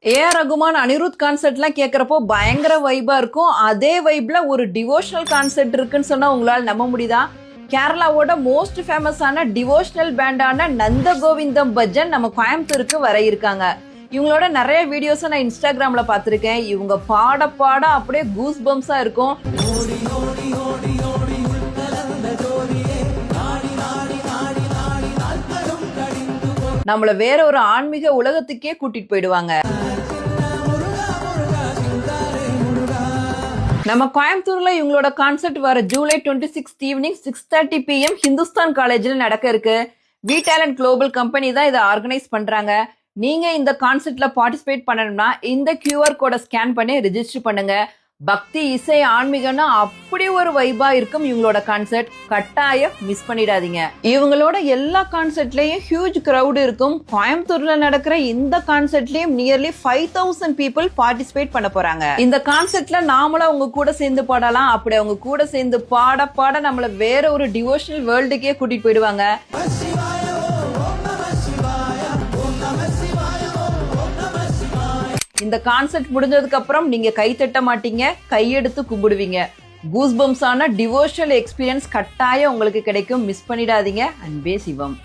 AR Rahman Anirudh கான்சர்ட்லாம் கேட்குறப்போ பயங்கர வைபா இருக்கும். அதே வைப்ல ஒரு டிவோஷனல் கான்சர்ட் இருக்குன்னு சொன்னா உங்களால் நம்ப முடியுதா? கேரளாவோட மோஸ்ட் ஃபேமஸான டிவோஷனல் பேண்டான நந்த கோவிந்தம் பஜன் நம்ம கோயம்புத்தூருக்கு வர இருக்காங்க. இவங்களோட நிறைய வீடியோஸை நான் இன்ஸ்டாகிராம்ல பார்த்துருக்கேன். இவங்க பாட பாட அப்படியே கூஸ் பம்ஸா இருக்கும். நம்மள வேற ஒரு ஆன்மீக உலகத்துக்கே கூட்டிட்டு போயிடுவாங்க. நம்ம கோயம்புத்தூர்ல இவங்களோட கான்சர்ட் வர ஜூலை 26 ஈவினிங் 6:30 PM ஹிந்துஸ்தான் காலேஜ்ல நடக்க இருக்கு. வி டேலண்ட் குளோபல் கம்பெனி தான் இதை ஆர்கனைஸ் பண்றாங்க. நீங்க இந்த கான்சர்ட்ல பார்ட்டிசிபேட் பண்ணணும்னா இந்த QR கோடை ஸ்கேன் பண்ணி ரெஜிஸ்டர் பண்ணுங்க. பக்தி, இசை, ஆன்மீகம்னா அப்படி ஒரு வைபா இருக்கும் இவங்களோட கான்சர்ட். கட்டாயம் மிஸ் பண்ணிடாதீங்க. இவங்களோட எல்லா கான்சர்ட்லயும் ஹியூஜ் கிரவுட் இருக்கும். கோயம்புத்தூர்ல நடக்கிற இந்த கான்சர்ட்லயும் நியர்லி 5000 பீப்புள் பார்ட்டிசிபேட் பண்ண போறாங்க. இந்த கான்சர்ட்ல நாமளும் அவங்க கூட சேர்ந்து பாடலாம். அப்படி அவங்க கூட சேர்ந்து பாட பாட நம்மள வேற ஒரு டிவோஷனல் வேர்ல்டுக்கே கூட்டிட்டு போயிடுவாங்க. இந்த கான்சர்ட் முடிஞ்சதுக்கு அப்புறம் நீங்க கை தட்ட மாட்டீங்க, கையெடுத்து கும்பிடுவீங்க. கூஸ்பம்ஸான டிவோஷனல் எக்ஸ்பீரியன்ஸ் கட்டாயம் உங்களுக்கு கிடைக்கும். மிஸ் பண்ணிடாதீங்க. அன்பே சிவம்.